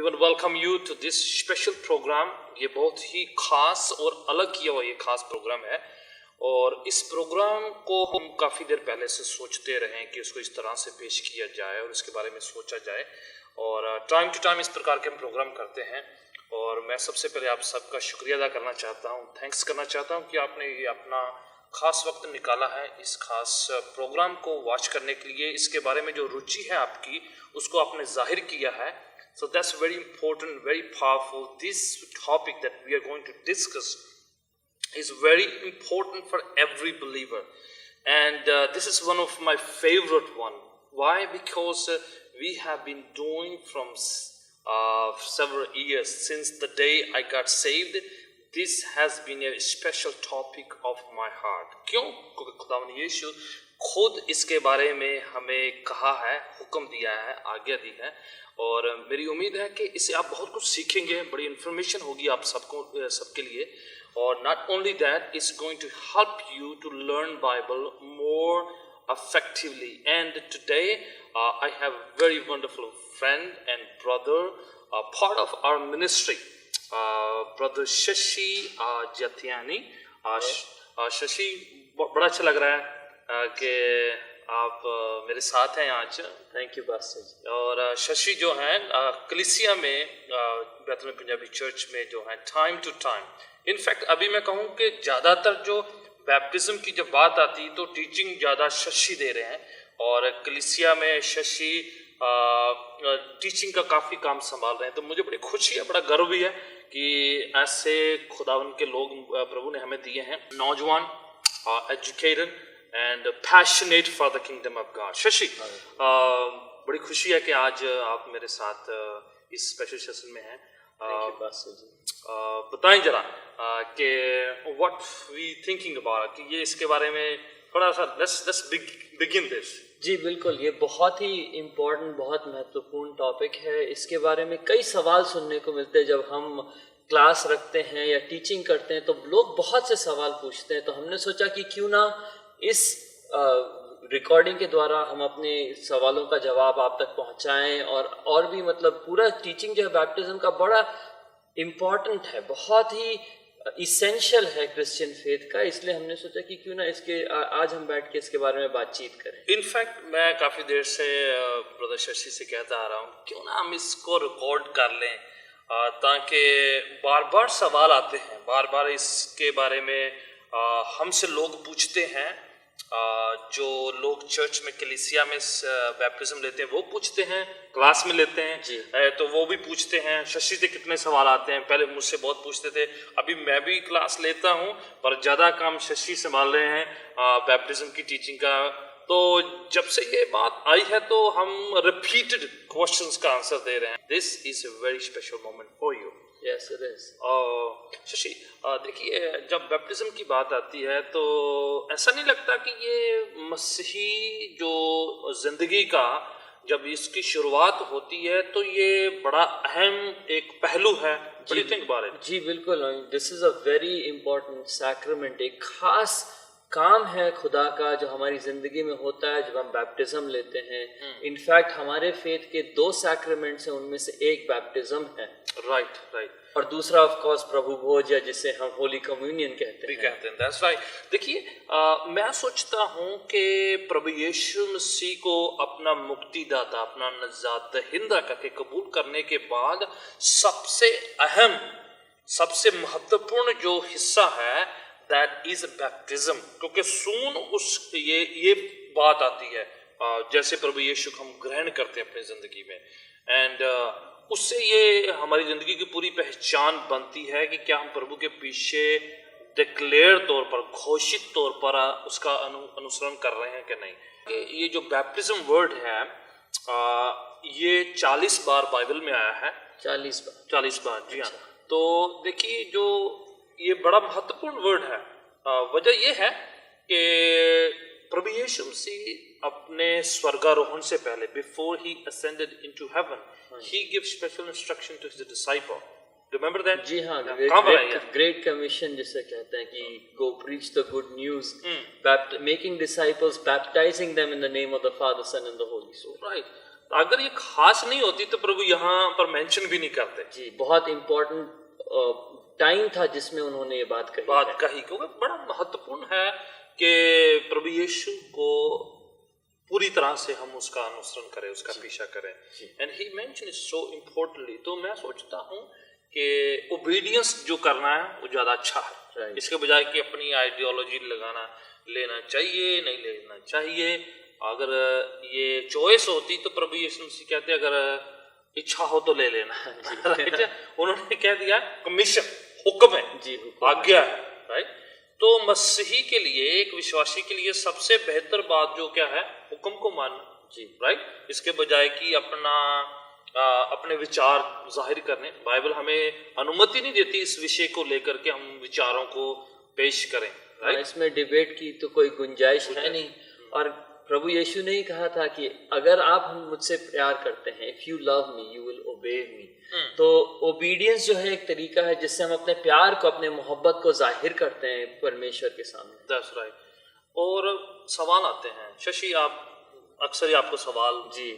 We will welcome you to this special program। ये बहुत ही खास और अलग किया हुआ ये खास प्रोग्राम है और इस प्रोग्राम को हम काफ़ी देर पहले से सोचते रहे हैं कि इसको इस तरह से पेश किया जाए और इसके बारे में सोचा जाए और टाइम टू टाइम इस प्रकार के हम प्रोग्राम करते हैं। और मैं सबसे पहले आप सबका शुक्रिया अदा करना चाहता हूँ, थैंक्स करना चाहता हूँ कि आपने ये अपना खास वक्त निकाला है इस खास प्रोग्राम को वॉच करने के लिए। इसके बारे में जो रुचि है आपकी उसको आपने जाहिर किया है। So that's very important, very powerful. This topic that we are going to discuss is very important for every believer, and this is one of my favorite one. Why? Because we have been doing from several years since the day I got saved. This has been a special topic of my heart. क्यों? क्योंकि खुदावंद यीशु खुद इसके बारे में हमें कहा है, हुक्म दिया है, आज्ञा दी है और मेरी उम्मीद है कि इससे आप बहुत कुछ सीखेंगे, बड़ी इन्फॉर्मेशन होगी आप सबके लिए। और not only that, it's going to help you to learn Bible more effectively. And today I have a very wonderful friend and brother, part of our ministry, brother Shashi Jatyani। Shashi, बड़ा अच्छा लग रहा है कि आप मेरे साथ हैं आज। थैंक यू पास्टर जी। और शशि जो हैं कलीसिया में बैतलहम पंजाबी चर्च में जो है टाइम टू टाइम, इनफैक्ट अभी मैं कहूँ कि ज़्यादातर जो बैप्टिज्म की जब बात आती तो टीचिंग ज़्यादा शशि दे रहे हैं और कलीसिया में शशि टीचिंग का काफ़ी काम संभाल रहे हैं। तो मुझे बड़ी खुशी है, बड़ा गर्व भी है कि ऐसे खुदावन के लोग प्रभु ने हमें दिए हैं, नौजवान, educated and passionate for the kingdom of God. Shashi, बड़ी खुशी है कि आज आप मेरे साथ इस स्पेशल सेशन में हैं। बताएं जरा कि व्हाट वी थिंकिंग अबाउट, कि ये इसके बारे में थोड़ा सा लेट्स बिगिन दिस। जी बिल्कुल, ये बहुत ही इम्पोर्टेंट, बहुत महत्वपूर्ण टॉपिक है। इसके बारे में कई सवाल सुनने को मिलते हैं जब हम क्लास रखते हैं या टीचिंग करते हैं, तो लोग बहुत से सवाल पूछते हैं। तो हमने सोचा कि क्यों ना इस रिकॉर्डिंग के द्वारा हम अपने सवालों का जवाब आप तक पहुंचाएं और भी मतलब पूरा टीचिंग जो है बैप्टिज्म का बड़ा इम्पॉर्टेंट है, बहुत ही इसेंशियल है क्रिश्चियन फेथ का। इसलिए हमने सोचा कि क्यों ना इसके आज हम बैठ के इसके बारे में बातचीत करें। इनफैक्ट मैं काफ़ी देर से ब्रदर शशि से कहता आ रहा हूँ क्यों ना हम इसको रिकॉर्ड कर लें ताकि बार बार सवाल आते हैं, बार बार इसके बारे में हमसे लोग पूछते हैं। जो लोग चर्च में कलीसिया में बैप्टिज्म लेते हैं वो पूछते हैं, क्लास में लेते हैं तो वो भी पूछते हैं। शशि से कितने सवाल आते हैं, पहले मुझसे बहुत पूछते थे, अभी मैं भी क्लास लेता हूँ पर ज़्यादा काम शशि संभाल रहे हैं बैप्टिज्म की टीचिंग का। तो जब से ये बात आई है तो हम रिपीटेड क्वेश्चंस का आंसर दे रहे हैं। This is a very special moment for you. Yes it is. Shashi, देखिए जब बैप्टिज्म की बात आती है तो ऐसा नहीं लगता कि ये मसीही जो जिंदगी का जब इसकी शुरुआत होती है तो ये बड़ा अहम एक पहलू है। जी बिल्कुल, this is a very important sacrament, एक खास काम है खुदा का जो हमारी जिंदगी में होता है जब हम बैप्टिज्म लेते हैं। इनफैक्ट हमारे फेथ के 2 सैक्रामेंट्स हैं, उनमें से एक बैप्टिज्म है। राइट। और दूसरा ऑफ कोर्स प्रभु भोज, या जिसे हम होली कम्युनियन कहते हैं। That's right। देखिए मैं सोचता हूँ कि प्रभु यीशु मसीह को अपना मुक्तिदाता, अपना नजात दहिंदा करके कबूल करने के बाद सबसे अहम, सबसे महत्वपूर्ण जो हिस्सा है दैट इज बैप्टिज्म। क्योंकि सून उस ये बात आती है जैसे प्रभु यीशु को हम ग्रहण करते हैं अपनी जिंदगी में, एंड उससे ये हमारी ज़िंदगी की पूरी पहचान बनती है कि क्या हम प्रभु के पीछे डिक्लेयर तौर पर, घोषित तौर पर उसका अनुसरण कर रहे हैं कि नहीं। ये जो बैप्टिज्म वर्ड है ये 40 बार बाइबल में आया है। 40 बार जी हाँ। तो देखिए जो ये बड़ा महत्वपूर्ण वर्ड है, वजह ये है कि प्रभु यीशु मसीह अपने स्वर्गारोहण से पहले, before he ascended into haven, he gives special instruction to his disciple. Remember that? जी हाँ, ग्रेट कमीशन जिसे कहते हैं कि go preach the good news, making disciples, baptizing them in the name of the Father, Son and the Holy Spirit. Right. तो अगर ये खास नहीं होती तो प्रभु यहाँ पर मेंशन भी नहीं करते। जी, बहुत इम्पोर्टेंट टाइम था जिसमें उन्होंने ये बात कही क्योंकि बड़ा महत्वपूर्ण है कि प्रभु यीशु को पूरी तरह से हम उसका अनुसरण करें, उसका पीछा करें। And he mention it so importantly. तो मैं सोचता हूँ कि ओबीडियंस जो करना है वो ज़्यादा अच्छा है, इसके बजाय कि अपनी आइडियोलॉजी लेना चाहिए नहीं लेना चाहिए। अगर ये चॉइस होती तो प्रभु यीशु मसीह कहते अगर इच्छा हो तो ले लेना। उन्होंने कह दिया कमीशन, हुक्म है जी, आज्ञा है, राइट। तो मसीही के लिए, एक विश्वासी के लिए सबसे बेहतर बात जो क्या है, हुक्म को मानना जी, राइट। इसके बजाय कि अपने विचार जाहिर करने। बाइबल हमें अनुमति नहीं देती इस विषय को लेकर के हम विचारों को पेश करें, राइट। इसमें डिबेट की तो कोई गुंजाइश है नहीं। और प्रभु यीशु ने ही कहा था कि अगर आप मुझसे प्यार करते हैं, if you love me you will obey me. तो ओबीडियंस जो है एक तरीका है जिससे हम अपने प्यार को, अपने मोहब्बत को जाहिर करते हैं परमेश्वर के सामने। That's right. और सवाल आते हैं शशि, आप अक्सर ही आपको सवाल जी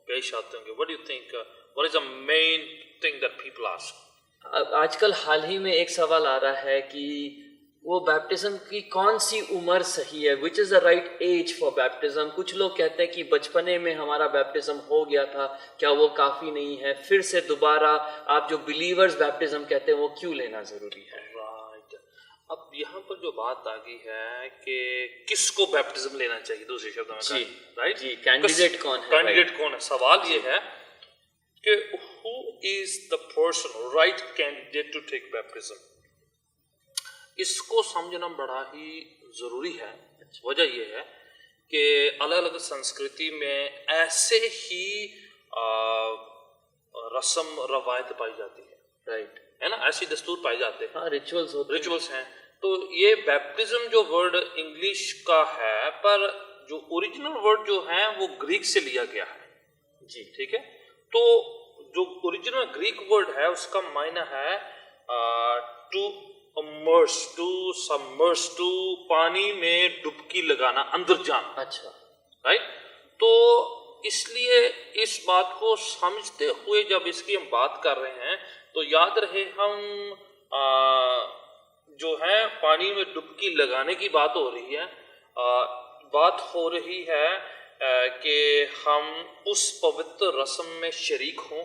पेश आते होंगे। What do you think, what is the main thing that people ask? आजकल हाल ही में एक सवाल आ रहा है कि वो बैप्टिज्म की कौन सी उम्र सही है, which is the right age for baptism. कुछ लोग कहते हैं कि बचपने में हमारा बैप्टिज्म हो गया था, क्या वो काफ़ी नहीं है, फिर से दोबारा आप जो बिलीवर्स बैप्टिज्म कहते हैं वो क्यों लेना ज़रूरी है? राइट। अब यहाँ पर जो बात आ गई है कि किसको बैप्टिज्म लेना चाहिए, दूसरे शब्दों में जी, राइट जी, कैंडिडेट कौन है? कैंडिडेट कौन है? सवाल ये है कि who is the person right candidate to take baptism. इसको समझना बड़ा ही जरूरी है। वजह यह है कि अलग अलग संस्कृति में ऐसे ही रस्म रवायत पाई जाती है, राइट, है ना, ऐसी दस्तूर पाए जाते हैं, रिचुअल्स हैं। तो ये बैप्टिज्म जो वर्ड इंग्लिश का है, पर जो ओरिजिनल वर्ड जो है वो ग्रीक से लिया गया है जी, ठीक है। तो जो ओरिजिनल ग्रीक वर्ड है उसका मायना है to immerse, to submerse, to पानी में डुबकी लगाना, अंदर जाना। अच्छा, राइट। तो इसलिए इस बात को समझते हुए जब इसकी हम बात कर रहे हैं तो याद रहे हम जो है पानी में डुबकी लगाने की बात हो रही है। बात हो रही है कि हम उस पवित्र रस्म में शरीक हों।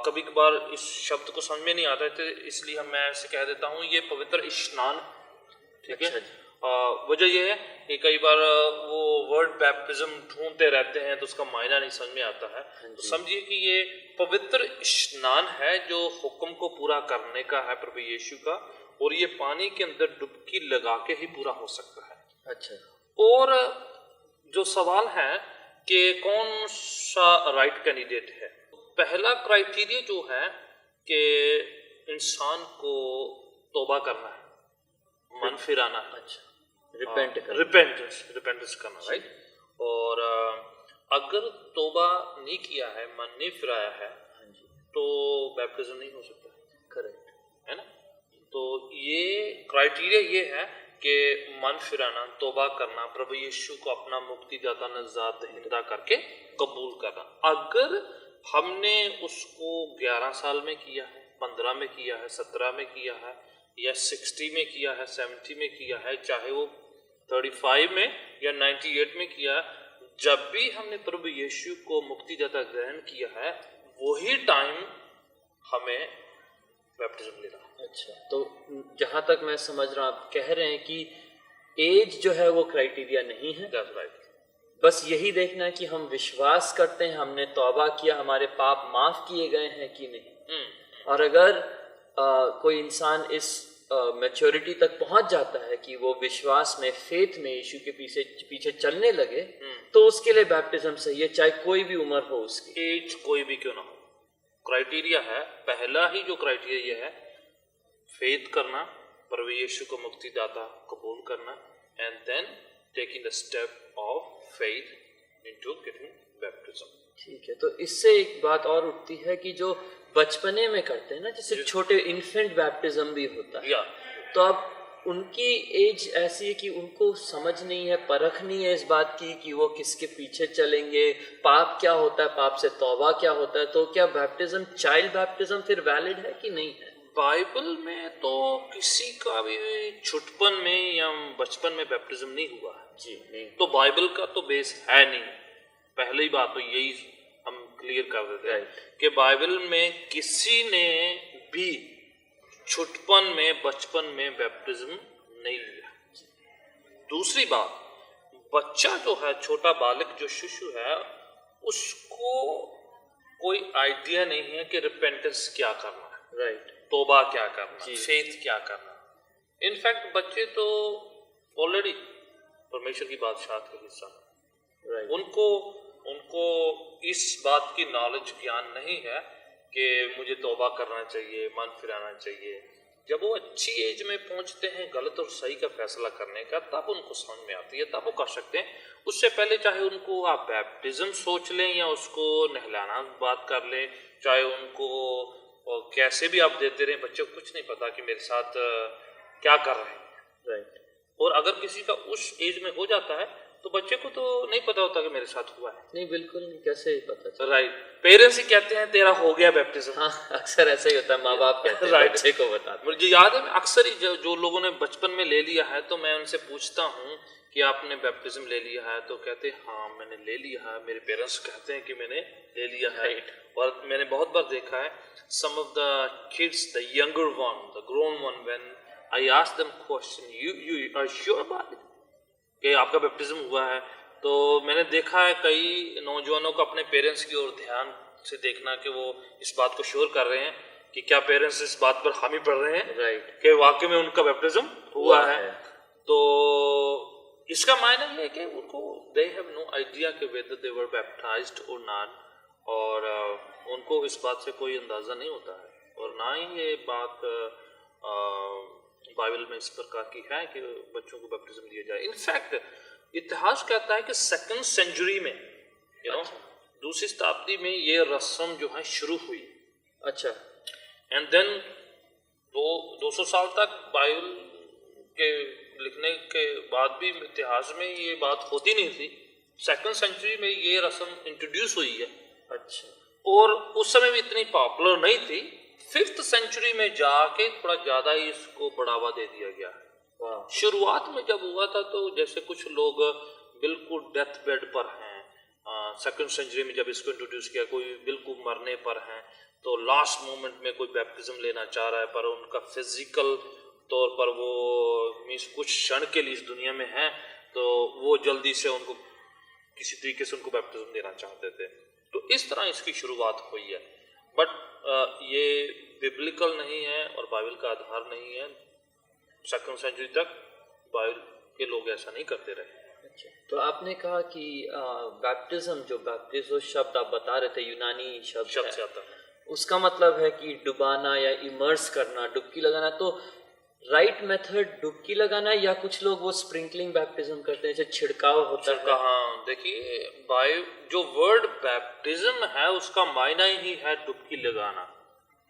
कभी कभार इस शब्द को समझ में नहीं आता है तो इसलिए मैं ऐसे कह देता हूँ ये पवित्र स्नान, ठीक है। वजह यह है कि कई बार वो वर्ड बैप्टिज्म ढूंढते रहते हैं तो उसका मायना नहीं समझ में आता है। तो समझिए कि ये पवित्र स्नान है जो हुक्म को पूरा करने का है प्रभु यीशु का, और ये पानी के अंदर डुबकी लगा के ही पूरा हो सकता है। अच्छा। और जो सवाल है कि कौन सा राइट कैंडिडेट है, पहला क्राइटेरिया जो है कि इंसान को तौबा करना है, मन फिराना है। अच्छा, रिपेंटेंस करना, राइट। और अगर तौबा नहीं किया है, मन नहीं फिराया है, तो बैप्टिज्म नहीं हो सकता। करेक्ट है ना। तो ये क्राइटेरिया ये है कि मन फिराना, तौबा करना, प्रभु यीशु को अपना मुक्तिदाता नजात दहिंदा करके कबूल करना। अगर हमने उसको 11 साल में किया है, 15 में किया है, 17 में किया है, या 60 में किया है, 70 में किया है, चाहे वो 35 में या 98 में किया है, जब भी हमने प्रभु यीशु को मुक्तिदाता ग्रहण किया है वही टाइम हमें बैप्टिज्म लेना है। अच्छा, तो जहाँ तक मैं समझ रहा हूँ आप कह रहे हैं कि एज जो है वो क्राइटेरिया नहीं है। That's right. बस यही देखना है कि हम विश्वास करते हैं, हमने तौबा किया, हमारे पाप माफ किए गए हैं कि नहीं। और अगर कोई इंसान इस मैच्योरिटी तक पहुंच जाता है कि वो विश्वास में, फेथ में यीशु के पीछे चलने लगे, तो उसके लिए बैप्टिज्म सही है, चाहे कोई भी उम्र हो उसकी, एज कोई भी क्यों ना हो। क्राइटेरिया है, पहला ही जो क्राइटेरिया ये है, फेथ करना, प्रभु यीशु को मुक्तिदाता कबूल करना, and then taking the step of faith into getting baptism. ठीक है। तो इससे एक बात और उठती है कि जो बचपने में करते हैं ना, जैसे छोटे इन्फेंट बैप्टिज्म भी होता है, तो अब उनकी एज ऐसी है कि उनको समझ नहीं है, परख नहीं है इस बात की कि वो किसके पीछे चलेंगे, पाप क्या होता है, पाप से तौबा क्या होता है। तो क्या बैप्टिज्म, चाइल्ड बैप्टिज्म फिर वैलिड है कि नहीं है? बाइबल में तो किसी का भी छुटपन में या बचपन में बैप्टिज्म नहीं हुआ है। जी नहीं। तो बाइबल का तो बेस है नहीं। पहली बात तो यही हम क्लियर कर देते हैं कि बाइबल में किसी ने भी छुटपन में, बचपन में बैप्टिज्म नहीं लिया। दूसरी बात, बच्चा जो है, छोटा बालक जो शिशु है, उसको कोई आइडिया नहीं है कि रिपेंटेंस क्या करना है, राइट, तौबा क्या करना, फेथ क्या करना। इनफैक्ट बच्चे तो ऑलरेडी परमेश्वर की बादशाह के हिस्सा है। राइट, उनको इस बात की नॉलेज, ज्ञान नहीं है कि मुझे तौबा करना चाहिए, मन फिराना चाहिए। जब वो अच्छी एज में पहुंचते हैं गलत और सही का फैसला करने का, तब उनको समझ में आती है, तब वो कर सकते हैं। उससे पहले चाहे उनको आप बैप्टिज्म सोच लें या उसको नहलाना बात कर लें, चाहे उनको और कैसे भी आप देते रहे, बच्चे को कुछ नहीं पता कि मेरे साथ क्या कर रहे हैं। राइट। और अगर किसी का उस एज में हो जाता है तो बच्चे को तो नहीं पता होता कि मेरे साथ हुआ है। नहीं, बिल्कुल नहीं, कैसे ही पता चला। राइट, पेरेंट्स ही कहते हैं तेरा हो गया बैप्टिज्म। हाँ, अक्सर ऐसा ही होता है, माँ बाप कहते हैं, राइट, बच्चे को बताते। मुझे याद है, अक्सर ही जो लोगों ने बचपन में ले लिया है, तो मैं उनसे पूछता हूँ कि आपने बैप्टिज्म ले लिया है, तो कहते हैं हाँ मैंने ले लिया है, मेरे पेरेंट्स कहते हैं कि मैंने ले लिया है। और मैंने बहुत बार देखा है, some of the kids, the younger one, the grown one, when I ask them question, you are sure about it, कि आपका बैप्टिज्म हुआ है, तो मैंने देखा है कई नौजवानों को अपने पेरेंट्स की ओर ध्यान से देखना कि वो इस बात को श्योर कर रहे हैं कि क्या पेरेंट्स इस बात पर हामी पड़ रहे हैं, राइट, कि वाकई में उनका बैप्टिज्म हुआ है। तो इसका मायना ये है कि उनको दे हैव नो आइडिया कि वेदर दे वर बैप्टाइज्ड और नॉट, और उनको इस बात से कोई अंदाज़ा नहीं होता है। और ना ही ये बात बाइबल में इस प्रकार की है कि बच्चों को बैप्टिज्म दिया जाए। इनफैक्ट इतिहास कहता है कि 2nd सेंचुरी में, दूसरी शताब्दी में ये रस्म जो है शुरू हुई। अच्छा। एंड देन 200 साल तक बाइबल के लिखने के बाद भी इतिहास में ये बात होती नहीं थी। 2nd सेंचुरी में ये रस्म इंट्रोड्यूस हुई है। अच्छा। और उस समय भी इतनी पॉपुलर नहीं थी। 5th सेंचुरी में जाके थोड़ा ज़्यादा ही इसको बढ़ावा दे दिया गया। शुरुआत में जब हुआ था तो जैसे कुछ लोग बिल्कुल डेथ बेड पर हैं, 2nd सेंचुरी में जब इसको इंट्रोड्यूस किया, कोई बिल्कुल मरने पर हैं, तो लास्ट मोमेंट में कोई बैप्टिज्म लेना चाह रहा है, पर उनका फिजिकल तौर पर वो मीन्स कुछ क्षण के लिए इस दुनिया में है, तो वो जल्दी से उनको किसी तरीके से उनको बैप्टिज्म देना चाहते थे। तो इस तरह इसकी शुरुआत हुई है। बट ये बिब्लिकल नहीं है और बाइबल का आधार नहीं है। 2nd सेंचुरी तक बाइबल के लोग ऐसा नहीं करते रहे। अच्छा, तो आपने कहा कि बैप्टिज्म, जो बैप्टिज्म शब्द आप बता रहे थे, यूनानी शब्द से आता है, उसका मतलब है कि डुबाना या इमर्स करना, डुबकी लगाना। तो राइट मेथड डुबकी लगाना, या कुछ लोग वो स्प्रिंकलिंग बैप्टिज्म करते हैं, जैसे छिड़काव होता है? हाँ, देखिए जो वर्ड बैप्टिज्म है उसका मायना ही है डुबकी लगाना,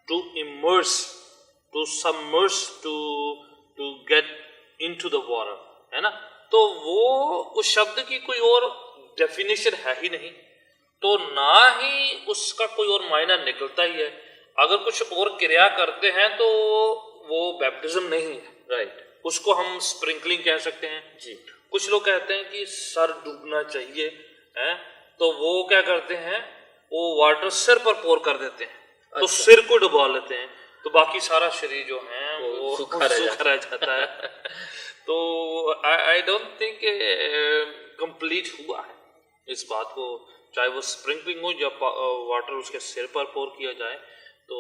to immerse, to submerse, to get into the water, है ना। तो वो उस शब्द की कोई और डेफिनेशन है ही नहीं, तो ना ही उसका कोई और मायना निकलता ही है। अगर कुछ और क्रिया करते हैं तो वो बैप्टिज्म नहीं है। राइट, उसको हम स्प्रिंकलिंग कह सकते हैं जी। कुछ लोग कहते हैं कि सर डूबना चाहिए, है, तो वो क्या करते हैं, वो वाटर सिर पर पोर कर देते हैं। अच्छा। तो सिर को डुबा लेते हैं, तो बाकी सारा शरीर जो है वो सूखा रह जाता है। तो आई डोंट थिंक कंप्लीट हुआ है इस बात को, चाहे वो स्प्रिंकलिंग हो या वाटर उसके सिर पर पोर किया जाए, तो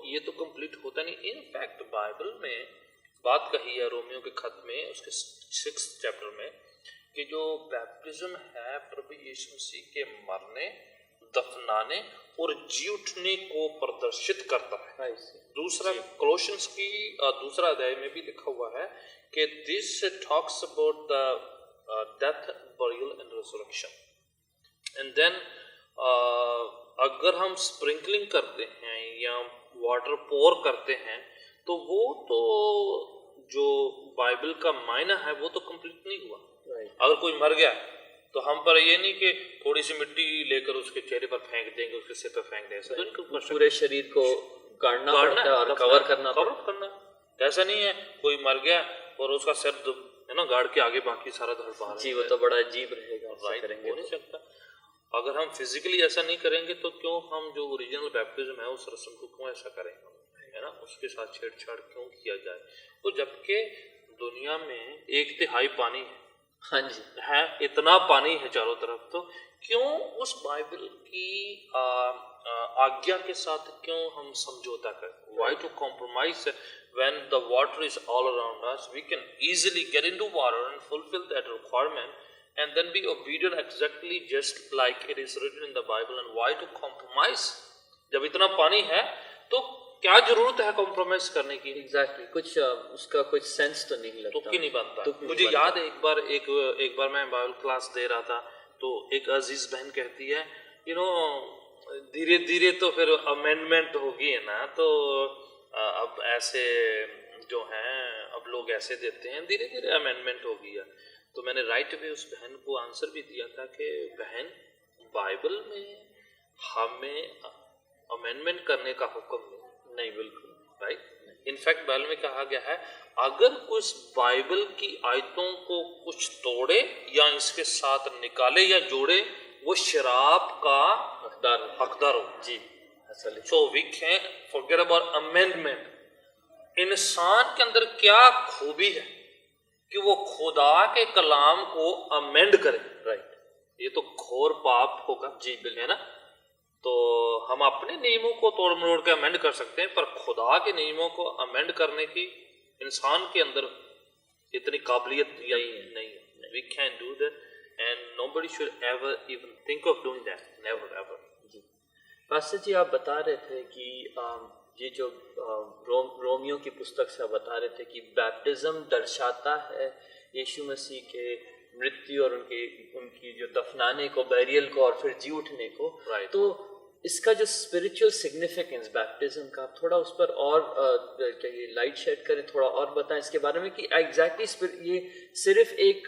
ये तो कंप्लीट होता नहीं। इनफैक्ट बाइबल में बात कही है रोमियो के खत में, उसके 6th चैप्टर में, कि जो बैप्टिज्म है प्रभु यीशु मसीह के मरने, दफनाने और जी उठने को प्रदर्शित करता है। दूसरा कोलोसियंस की दूसरा अध्याय में भी लिखा हुआ है कि this talks about the death, burial and resurrection. And then अगर हम स्प्रिंकलिंग करते हैं या वाटर पोर करते हैं, तो वो तो जो बाइबल का मायना है वो तो कंप्लीट नहीं हुआ। राइट। अगर कोई मर गया तो हम पर ये नहीं कि थोड़ी सी मिट्टी लेकर उसके चेहरे पर फेंक देंगे, उसके सिर पर फेंक देंगे, ऐसा तो नहीं कर सकते। पूरे शरीर को गाड़ना पड़ता है और कवर करना। ऐसा नहीं है कोई मर गया और उसका सिर है ना गाड़ के आगे बाकी सारा धड़ पा जी, वो तो बड़ा अजीब रहेगा। करेंगे हो नहीं सकता। अगर हम फिजिकली ऐसा नहीं करेंगे तो क्यों हम जो ओरिजिनल बैप्टिज्म है उस रस्म को क्यों ऐसा करेंगे, है ना, उसके साथ छेड़छाड़ क्यों किया जाए। तो जबकि दुनिया में 1/3 पानी है, हाँ जी, है इतना पानी है चारों तरफ, तो क्यों उस बाइबल की आज्ञा के साथ क्यों हम समझौता करें? Why to compromise when the water is all around us? We can easily get into water and fulfill that requirement and then be obedient exactly just like it is written in the Bible. And why to compromise? जब इतना पानी है तो क्या जरूरत है compromise करने की? एग्जैक्टली कुछ उसका कुछ सेंस तो नहीं लगता, तुक्की नहीं बनता। मुझे याद है एक बार मैं बाइबल क्लास दे रहा था तो एक अजीज बहन कहती है, यू नो धीरे धीरे तो फिर अमेंडमेंट होगी है ना, तो अब ऐसे जो हैं अब लोग ऐसे देते हैं, धीरे धीरे अमेंडमेंट होगी है। तो मैंने राइट वे उस बहन को आंसर भी दिया था कि बहन बाइबल में हमें अमेंडमेंट करने का हुक्म नहीं, बिल्कुल राइट। इनफैक्ट बाइबल में कहा गया है अगर कुछ बाइबल की आयतों को कुछ तोड़े या इसके साथ निकाले या जोड़े वो शराब का हकदार हो। जी, so we can forget about amendment. इंसान के अंदर क्या खूबी है कि वो खुदा के कलाम को अमेंड करे, राइट। ये तो घोर पाप होगा। जी बिल्कुल, है ना। तो हम अपने नियमों को तोड़ मरोड़ के अमेंड कर सकते हैं, पर खुदा के नियमों को अमेंड करने की इंसान के अंदर इतनी काबिलियत नहीं है। We can do that and nobody should ever even think of doing that, never ever. जी पास्टर जी, आप बता रहे थे कि ये जो रोमियो की पुस्तक से आप बता रहे थे कि बैप्टिज्म दर्शाता है यीशु मसीह के मृत्यु और उनकी जो दफनाने को, बैरियल को और फिर जी उठने को। तो इसका जो स्पिरिचुअल सिग्निफिकेंस बैप्टिज्म का, आप थोड़ा उस पर और लाइट शेड करें, थोड़ा और बताएं इसके बारे में कि एग्जैक्टली ये सिर्फ एक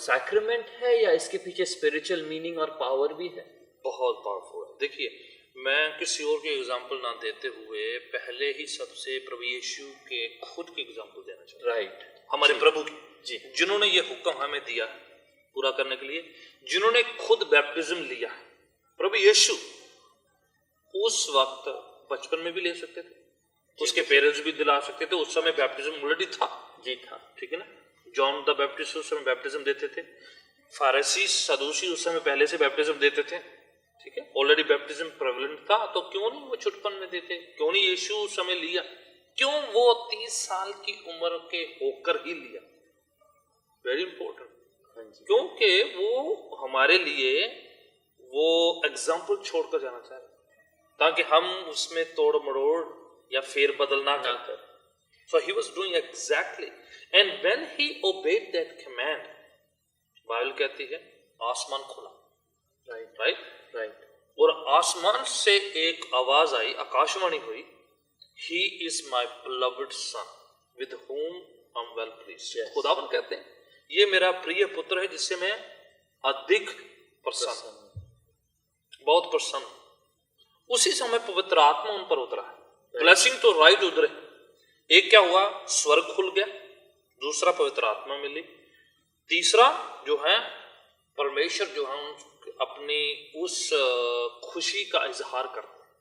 सैक्रेमेंट है या इसके पीछे स्पिरिचुअल मीनिंग और पावर भी है? बहुत पावरफुल है। देखिए, मैं किसी और के एग्जाम्पल ना देते हुए पहले ही सबसे प्रभु यीशु के खुद के एग्जाम्पल देना चाहता हूं। राइट, हमारे प्रभु की, जी, जिन्होंने ये हुक्म हमें दिया पूरा करने के लिए, जिन्होंने खुद बैप्टिज्म लिया। प्रभु यीशु उस वक्त बचपन में भी ले सकते थे, उसके पेरेंट्स भी दिला सकते थे, उस समय बैप्टिज्म ऑलरेडी था। जी था, ठीक है ना। जॉन द बैप्टिस्ट उस समय बैप्टिज्म देते थे, फारसी सदूसी उस समय पहले से बैप्टिज्म देते थे, ठीक है, ऑलरेडी बैप्टिज्म प्रेवलेंट था। तो क्यों नहीं वो छुटपन में देते, क्यों नहीं यीशु उस समय लिया, क्यों वो 30 साल की उम्र के होकर ही लिया? वेरी इंपॉर्टेंट, क्योंकि वो हमारे लिए वो एग्जाम्पल छोड़कर जाना चाह रहे ताकि हम उसमें तोड़ मरोड़ या फेर बदल ना कर। So he was doing exactly, and when he obeyed that command, Bible कहती है आसमान खुला, राइट, और आसमान से एक आवाज आई, आकाशवाणी हुई, He is my beloved son, with whom I'm well pleased. खुदावन कहते हैं ये मेरा प्रिय पुत्र है जिससे मैं अधिक प्रसन्न, बहुत प्रसन्न। उसी समय पवित्र आत्मा उन पर उतरा है। ब्लेसिंग तो राइट उतरे, एक क्या हुआ, स्वर्ग खुल गया, दूसरा पवित्र आत्मा मिली, तीसरा जो है परमेश्वर जो है अपनी उस खुशी का इजहार करते हैं।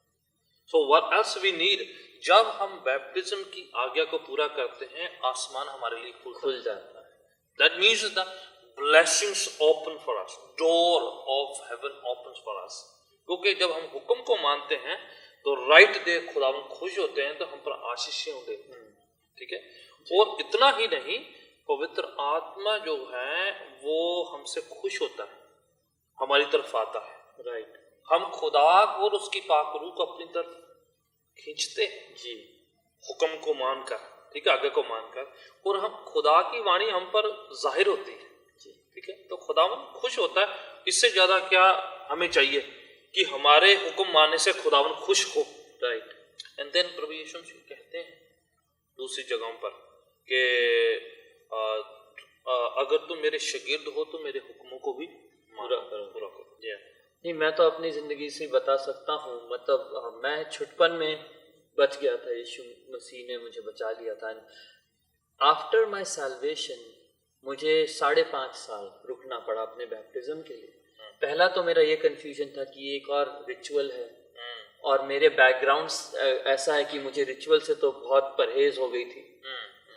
So what else we need, जब हम बैप्टिज्म की आज्ञा को पूरा करते हैं आसमान हमारे लिए खुल जाता है। That means the blessings open for us, door of haven opens for us. क्योंकि जब हम हुक्म को मानते हैं तो राइट दे खुदावन खुश होते हैं, तो हम पर आशीषें देते हैं, ठीक है। और इतना ही नहीं, पवित्र आत्मा जो है वो हमसे खुश होता है, हमारी तरफ आता है, राइट। हम खुदा और उसकी पाक रूह को अपनी तरफ खींचते हैं, जी, हुक्म को मानकर, ठीक है, आगे को मानकर, और हम खुदा की वाणी हम पर जाहिर होती है, जी, ठीक है। तो खुदावन खुश होता है। इससे ज्यादा क्या हमें चाहिए कि हमारे हुक्म मानने से खुदावन खुश हो, राइट। एंड देन प्रभु यीशु कहते हैं दूसरी जगहों पर कि अगर तुम मेरे शागिर्द हो तो मेरे हुक्मों को भी पूरा करो। जी नहीं, मैं तो अपनी ज़िंदगी से बता सकता हूँ, मतलब मैं छुटपन में बच गया था, यीशु मसीह ने मुझे बचा लिया था। आफ्टर माई सैल्वेशन मुझे 5.5 साल रुकना पड़ा अपने बैप्टिज्म के लिए। पहला तो मेरा ये कन्फ्यूजन था कि ये एक और रिचुअल है, और मेरे बैकग्राउंड ऐसा है कि मुझे रिचुअल से तो बहुत परहेज हो गई थी।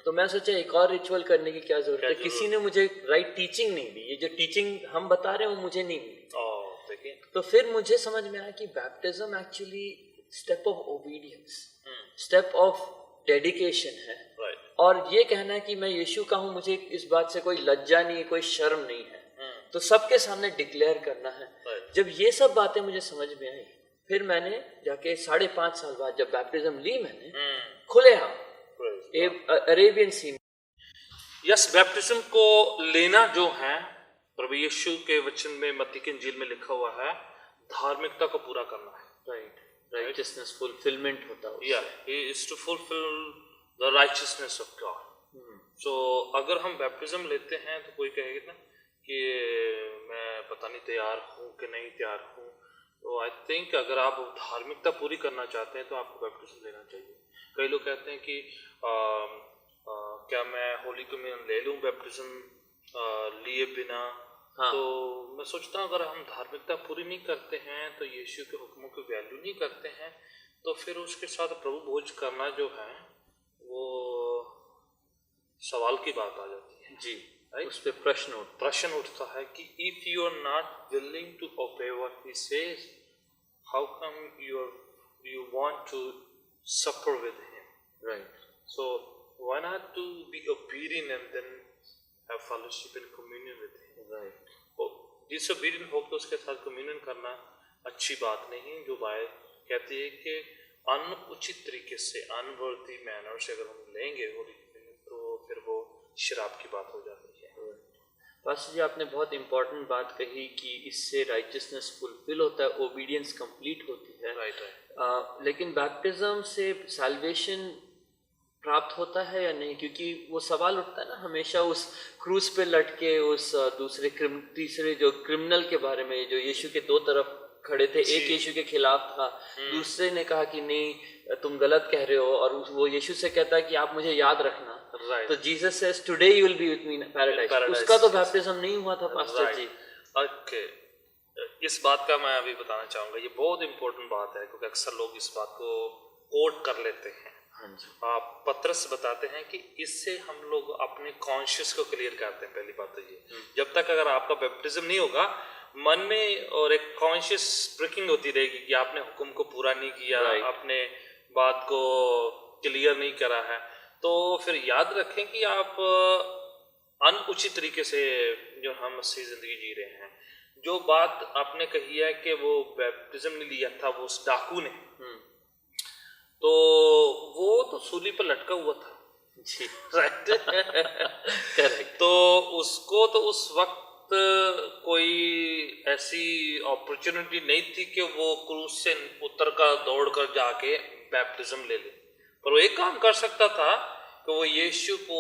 तो मैं सोचा एक और रिचुअल करने की क्या जरूरत है। किसी ने मुझे राइट टीचिंग नहीं दी, ये जो टीचिंग हम बता रहे हैं वो मुझे नहीं मिली। तो फिर मुझे समझ में आया कि baptism actually step of obedience, step of dedication है। और ये कहना है कि मैं यीशु का हूँ, मुझे इस बात से कोई लज्जा नहीं है, कोई शर्म नहीं है, तो सबके सामने डिक्लेयर करना है। जब ये सब बातें मुझे समझ में आई, फिर मैंने जाके 5.5 साल बाद जब बैप्टिज्म ली मैंने, खुले हम अरेबियन सी। यस, बैप्टिज्म को लेना जो है, प्रभु यीशु के वचन में मत्ती की इंजील में लिखा हुआ है, धार्मिकता को पूरा करना है। राइटियसनेस फुलफिलमेंट होता है। he is to fulfill the righteousness of God. So अगर हम बैप्टिज्म लेते हैं तो कोई कहेगा ना कि मैं पता नहीं तैयार हूँ कि नहीं तैयार हूँ, तो आई थिंक अगर आप धार्मिकता पूरी करना चाहते हैं तो आपको बैप्टिज्म लेना चाहिए। कई लोग कहते हैं कि क्या मैं होली कम्युनियन ले लूँ बैप्टिज्म लिए बिना? हाँ। तो मैं सोचता हूँ अगर हम धार्मिकता पूरी नहीं करते हैं तो यीशु के हुक्मों की वैल्यू नहीं करते हैं, तो फिर उसके साथ प्रभु भोज करना जो है वो सवाल की बात आ जाती है। जी, उस पे प्रश्न उठता है कि if you are not willing to obey what he says, how come you want to suffer with him? Right. So why not to be obedient and then have fellowship and communion with him? Right. Disobedient हो तो उसके साथ communion करना अच्छी बात नहीं। जो बात कहती है कि अनुचित तरीके से, अनवर्दी मैनर से अगर हम लेंगे तो फिर वो शराब की बात हो जाती है। पास्टर जी, आपने बहुत इम्पोर्टेंट बात कही कि इससे राइटियसनेस फुलफिल होता है, ओबीडियंस कंप्लीट होती है। राइट। लेकिन बैप्टिज्म से सैल्वेशन प्राप्त होता है या नहीं? क्योंकि वो सवाल उठता है ना हमेशा उस क्रूज पे लटके उस तीसरे जो क्रिमिनल के बारे में, जो यीशु के 2 तरफ खड़े थे, एक यीशु के खिलाफ था, दूसरे ने कहा कि नहीं तुम गलत कह रहे हो, और वो यीशु से कहता है कि आप मुझे याद रखना। तो Jesus says today you will be with me in paradise. उसका तो बैप्टिज्म नहीं हुआ था पास्टर जी। ओके, इस बात का मैं अभी बताना चाहूंगा, ये बहुत इंपॉर्टेंट बात है क्योंकि अक्सर लोग इस बात को कोट कर लेते हैं। पत्रस बताते हैं कि इससे हम लोग अपने कॉन्शियस को क्लियर करते हैं। पहली बात तो ये, जब तक अगर आपका बैप्टिज्म नहीं होगा, मन में और एक कॉन्शियस ब्रेकिंग होती रहेगी कि आपने हुक्म को पूरा नहीं किया, अपने बात को क्लियर नहीं करा है, तो फिर याद रखें कि आप अनुचित तरीके से जो हम मसीह जिंदगी जी रहे हैं। जो बात आपने कही है कि वो बैप्टिज्म नहीं लिया था वो उस डाकू ने, तो वो तो सूली पर लटका हुआ था। जी, राइट। करेक्ट। तो उसको तो उस वक्त कोई ऐसी अपॉर्चुनिटी नहीं थी कि वो क्रूज से उतर कर दौड़ कर जाके बैप्टिज्म ले ले, पर वो एक काम कर सकता था कि वो यीशु को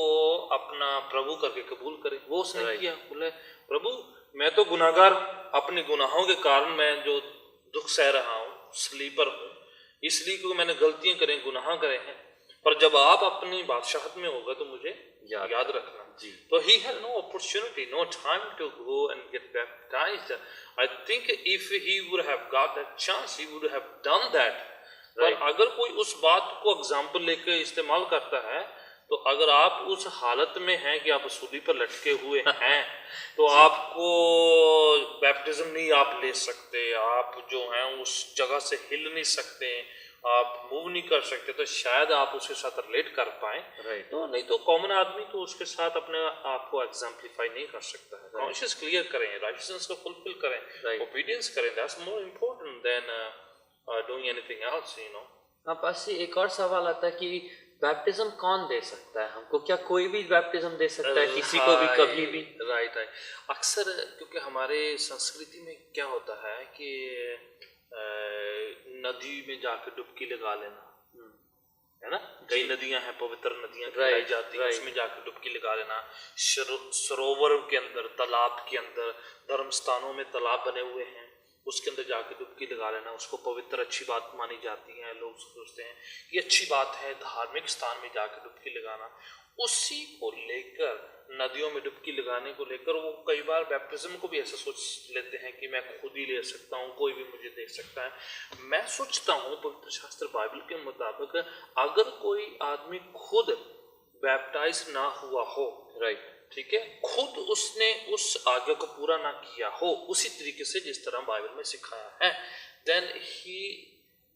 अपना प्रभु करके कबूल करे। वो उसने किया, बोले प्रभु मैं तो गुनाहगार, अपने गुनाहों के कारण मैं जो दुख सह रहा हूँ, स्लीपर हूँ, इसलिए क्योंकि मैंने गलतियां करें, गुनाह करे हैं, पर जब आप अपनी बादशाहत में होगा तो मुझे याद रखना। जी। तो he had no opportunity, no time to go and get baptized. I think if he would have got that chance, he would have done that. पर अगर कोई उस बात को एग्जाम्पल लेकर इस्तेमाल करता है, तो अगर आप उस हालत में हैं कि आप सूली पर लटके हुए हैं तो आपको बैप्टिज्म नहीं आप ले सकते, आप जो हैं उस जगह से हिल नहीं सकते, आप मूव नहीं कर सकते, तो शायद आप उसके साथ रिलेट कर पाए। तो नहीं तो कॉमन आदमी तो उसके साथ अपने आप को एग्जाम्पलीफाई नहीं कर सकता है। कॉन्शियस क्लियर करें, राइटियसनेस को फुलफिल करें, ओबीडियंस करें, that's more important then doing anything else, you know. हाँ पास एक और सवाल आता है कि बैप्टिज्म कौन दे सकता है हमको? क्या कोई भी बैप्टिज्म दे सकता है किसी को भी, कभी भी? राइट। अक्सर क्योंकि हमारे संस्कृति में क्या होता है कि नदी में जाकर डुबकी लगा लेना, है ना। कई नदियां हैं, पवित्र नदियां कहलाई जाती हैं, right. उसमें जाकर डुबकी लगा लेना। सरोवर के अंदर, तालाब के अंदर, धर्म स्थानों में तालाब बने हुए हैं, उसके अंदर जाके डुबकी लगा लेना, उसको पवित्र अच्छी बात मानी जाती है। लोग सोचते हैं ये अच्छी बात है, धार्मिक स्थान में जाके डुबकी लगाना। उसी को लेकर, नदियों में डुबकी लगाने को लेकर, वो कई बार बैप्टिज्म को भी ऐसा सोच लेते हैं कि मैं खुद ही ले सकता हूँ, कोई भी मुझे देख सकता है। मैं सोचता हूँ पवित्र शास्त्र बाइबल के मुताबिक, अगर कोई आदमी खुद बैप्टाइज ना हुआ हो, राइट, ठीक है, खुद उसने उस आज्ञा को पूरा ना किया हो उसी तरीके से जिस तरह बाइबल में सिखाया है, then he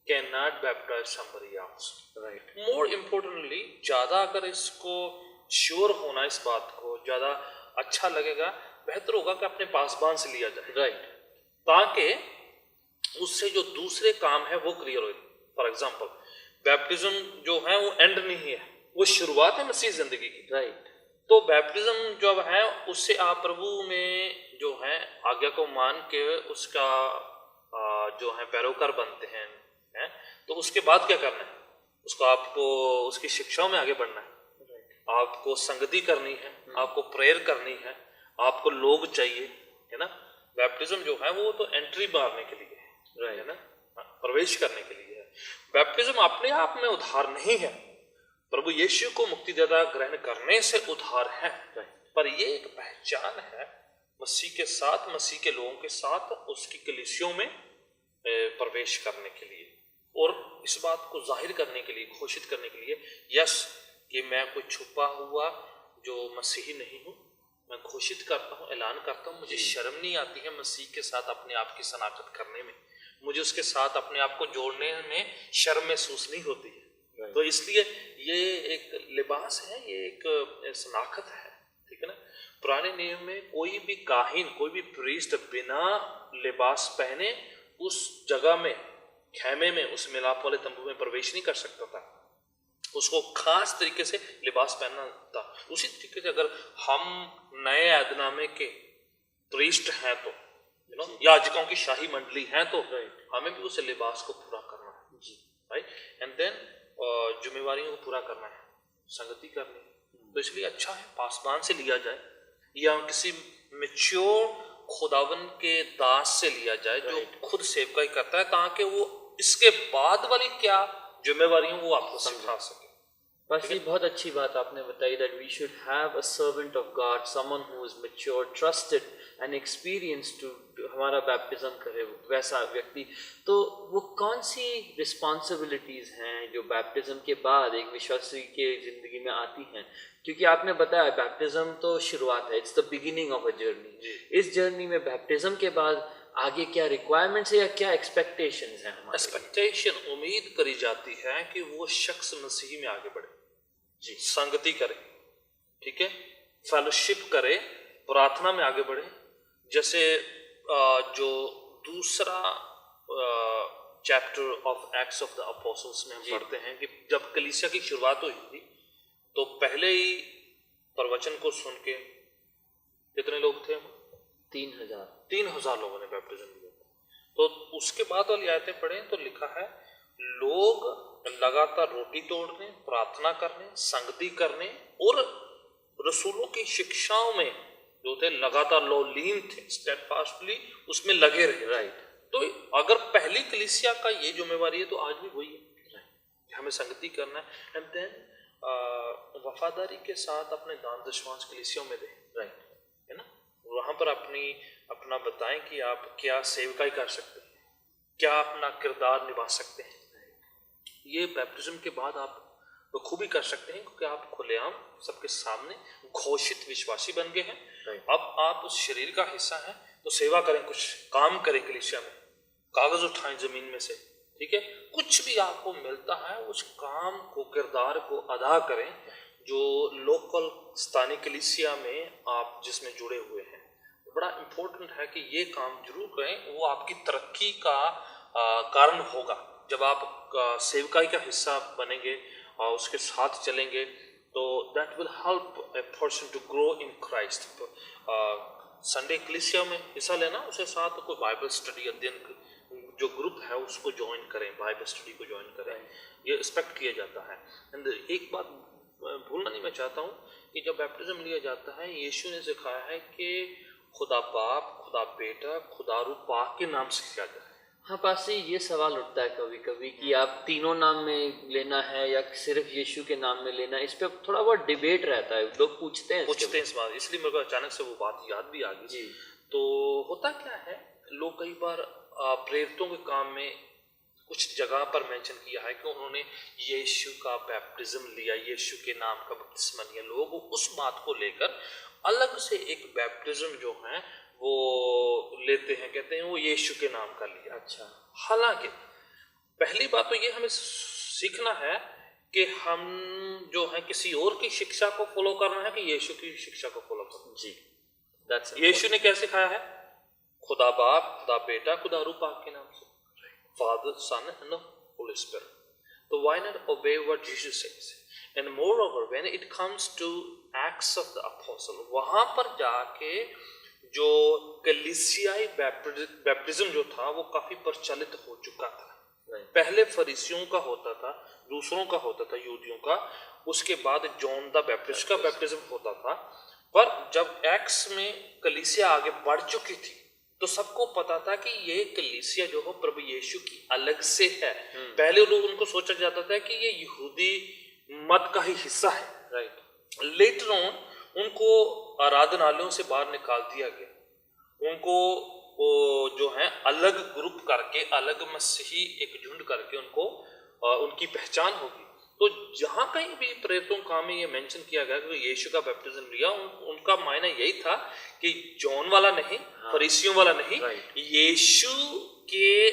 cannot baptize somebody else, right, more importantly, ज्यादा अगर इसको श्योर होना, इस बात को ज्यादा अच्छा लगेगा, बेहतर होगा कि अपने पासबान से लिया जाए, राइट, ताकि उससे जो दूसरे काम है वो क्लियर हो। फॉर एग्जाम्पल, बैप्टिज्म जो है वो एंड नहीं है, वो शुरुआत है मसीह जिंदगी की, राइट, तो बैप्टिज्म जब है उससे आप प्रभु में जो है आज्ञा को मान के उसका जो है पैरोकार बनते हैं, तो उसके बाद क्या करना है, उसको आपको उसकी शिक्षाओं में आगे बढ़ना है, आपको संगति करनी है, आपको प्रेयर करनी है, आपको लोग चाहिए, है ना। बैप्टिज्म जो है वो तो एंट्री मारने के लिए है, है ना, प्रवेश करने के लिए है। बैप्टिज्म अपने आप में उद्धार नहीं है, प्रभु यीशु को मुक्तिदाता ग्रहण करने से उद्धार है, पर ये एक पहचान है मसीह के साथ, मसीह के लोगों के साथ उसकी कलीसियों में प्रवेश करने के लिए, और इस बात को जाहिर करने के लिए, घोषित करने के लिए, यस कि मैं कोई छुपा हुआ जो मसीही नहीं हूँ, मैं घोषित करता हूँ, ऐलान करता हूँ, मुझे शर्म नहीं आती है मसीह के साथ अपने आप की शनाख्त करने में, मुझे उसके साथ अपने आप को जोड़ने में शर्म महसूस नहीं होती है। तो इसलिए ये एक लिबास है, ये एक शनाख्त है, ठीक है ना। पुराने नियम में कोई भी काहिन, कोई भी प्रीस्ट बिना लिबास पहने उस जगह में, खेमे में, उस मिलाप वाले तंबू में प्रवेश नहीं कर सकता था, उसको खास तरीके से लिबास पहनना था। उसी तरीके से अगर हम नए ऐदनामे के प्रीस्ट हैं तो, याजकों की शाही मंडली हैं तो, हमें भी उस लिबास को पूरा करना है जी, राइट, एंड देन जिम्मेवारियों को पूरा करना है, संगति करनी है। तो इसलिए अच्छा है पासबान से लिया जाए या किसी मैच्योर खुदावन के दास से लिया जाए जो खुद सेवकाई करता है, ताकि वो इसके बाद वाली क्या जिम्मेवारियां वो आपको सिखा सके। बस ये बहुत अच्छी बात आपने बताई, that we should have a servant of God, someone who is mature, trusted and experienced to हमारा बैप्टिज्म करे, वैसा व्यक्ति। तो वो कौन सी रिस्पॉन्सिबिलिटीज हैं जो बैप्टिज्म के बाद एक विश्वासी के जिंदगी में आती हैं? क्योंकि आपने बताया बैप्टिज्म तो शुरुआत है, it's the beginning of a journey. इस जर्नी में बैप्टिज्म के बाद आगे क्या रिक्वायरमेंट्स है या क्या एक्सपेक्टेशंस हैं हमारे? एक्सपेक्टेशन, उम्मीद करी जाती है कि वो शख्स मसीह में आगे बढ़े जी, संगति करे, ठीक है, फेलोशिप करे, प्रार्थना में आगे बढ़े। जैसे जो दूसरा chapter of acts of the apostles में हम पढ़ते हैं कि जब कलीसिया की शुरुआत हुई थी तो पहले ही प्रवचन को सुन के कितने लोग थे? 3,000 लोगों ने बैप्टिज्म लिया। तो उसके बाद वाली आयतें पढ़ें तो लिखा है लोग लगातार रोटी तोड़ने, प्रार्थना करने, संगति करने और रसूलों की शिक्षाओं में जो थे लगातार लीन थे, स्टेडफास्टली उसमें लगे रहे, राइट। तो अगर पहली कलीसिया का ये जिम्मेवारी है तो आज भी वही है, हमें संगति करना है, एंड देन वफादारी के साथ अपने दान दशमांश कलीसियों में दें, राइट, है ना। वहां पर अपना बताएं कि आप क्या सेवकाई कर सकते हैं, क्या अपना किरदार निभा सकते हैं। ये बैप्टिज्म के बाद आप तो खूब ही कर सकते हैं, क्योंकि आप खुलेआम सबके सामने घोषित विश्वासी बन गए हैं। अब आप उस शरीर का हिस्सा हैं तो सेवा करें, कुछ काम करें कलीसिया में, कागज उठाएं जमीन में से, ठीक है, कुछ भी आपको मिलता है उस काम को, किरदार को अदा करें जो लोकल स्थानीय कलीसिया में आप जिसमें जुड़े हुए हैं। बड़ा इम्पोर्टेंट है कि ये काम जरूर करें, वो आपकी तरक्की का कारण होगा। जब आप सेवकाई का हिस्सा बनेंगे और उसके साथ चलेंगे तो that will help a person to grow in Christ. Sunday कलीसिया में हिस्सा लेना, उसके साथ कोई बाइबल स्टडी अध्ययन जो ग्रुप है उसको ज्वाइन करें, बाइबल स्टडी को ज्वाइन करें, ये एक्सपेक्ट किया जाता है। एंड एक बात भूलना नहीं मैं चाहता हूँ कि जब बैप्टिज्म लिया जाता है, यीशु ने सिखाया है कि खुदा बाप, खुदा बेटा, खुदा रूह पाक के नाम से किया जाए। हाँ पास जी, ये सवाल उठता है कभी कभी कि आप तीनों नाम में लेना है या सिर्फ यीशु के नाम में लेना है। इस पे थोड़ा बहुत डिबेट रहता है, लोग पूछते हैं इस बात, इसलिए मेरे को अचानक से वो बात याद भी आ गई। तो होता क्या है, लोग कई बार प्रेरितों के काम में कुछ जगह पर मेंशन किया है कि उन्होंने यीशु का बैप्टिज्म लिया, यीशु के नाम का बपतिस्मा लिया। लोग उस बात को लेकर अलग से एक बैप्टिज्म जो है वो लेते हैं, कहते हैं वो यीशु के नाम का लिया। अच्छा, हालांकि पहली बात तो ये हमें सीखना है कि हम जो है किसी और की शिक्षा को फॉलो करना है कि यीशु की शिक्षा को फॉलो करना। जी, यीशु ने क्या सिखाया है? खुदा बाप, खुदा बेटा, खुदा रूह पाक के नाम से, Father, Son and Holy Spirit. तो why not obey what Jesus says? And moreover, when it comes to Acts of the Apostle, वहां पर जाके जो कलीसियाई बैप्टिज्म जो था वो काफी प्रचलित हो चुका था। पहले फरीसियों का होता था, दूसरों का होता था, यहूदियों का, उसके बाद जॉन द बैप्टिस्ट का बैप्टिज्म होता था। पर जब एक्स में कलीसिया आगे बढ़ चुकी थी तो सबको पता था कि ये कलीसिया जो हो प्रभु यीशु की अलग से है। पहले लोग उनको सोचा जाता था कि ये यहूदी मत का ही हिस्सा है। राइट। लेटर ऑन उनको आराधनालयों से बाहर निकाल दिया गया, उनको वो जो है अलग ग्रुप करके, अलग मसीही एक झुंड करके उनको उनकी पहचान होगी। तो जहां कहीं भी प्रेरितों का में ये मेंशन किया गया कि यीशु का बैप्टिज्म लिया, उनका मायना यही था कि जॉन वाला नहीं, फरीसियों वाला नहीं, यीशु के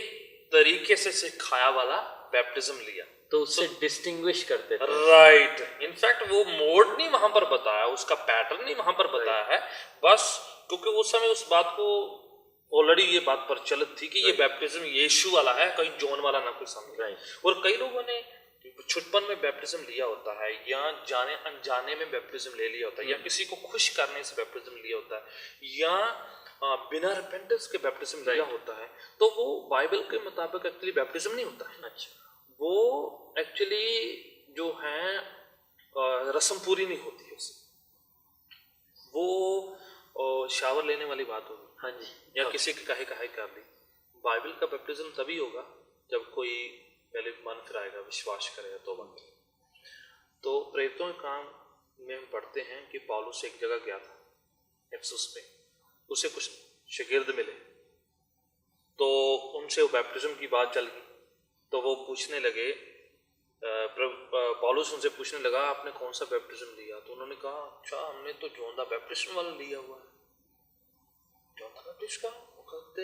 तरीके से सिखाया वाला बैप्टिज्म लिया। तो उससे डिस्टिंग्विश करते थे। राइट। इनफैक्ट वो मोड नहीं वहां पर बताया, उसका पैटर्न नहीं वहां पर बताया है, बस क्योंकि उस समय उस बात को ऑलरेडी ये बात प्रचलित थी कि ये बैप्टिज्म यीशु वाला है, कहीं जॉन वाला ना कोई समझे। और कई लोगों ने छुटपन में बैप्टिज्म लिया होता है, या जाने अनजाने में बैप्टिज्म ले लिया होता है, या किसी को खुश करने से बैप्टिज्म लिया होता है, या बिना रिपेंटेंस के बैप्टिज्म लिया होता है। तो वो बाइबल के मुताबिक एक्चुअली बैप्टिज्म नहीं होता है। अच्छा, वो एक्चुअली जो है रस्म पूरी नहीं होती है उससे, वो शावर लेने वाली बात होगी। हाँ जी। या किसी की काहे कर ली। बाइबल का बैप्टिज्म तभी होगा जब कोई पहले मन फिराएगा, विश्वास करेगा, तौबा करेगा। तो प्रेरितों के काम में हम पढ़ते हैं कि पौलुस एक जगह गया था इफिसुस में, उसे कुछ शागिर्द मिले, तो उनसे वो बैप्टिज्म की बात चल गई। तो वो पूछने लगे, पौलुस उनसे पूछने लगा आपने कौन सा बैप्टिज्म लिया? तो उन्होंने कहा अच्छा हमने तो जॉन द बैप्टिस्ट वाला लिया हुआ है। जॉन द बैप्टिस्ट का? वो कहते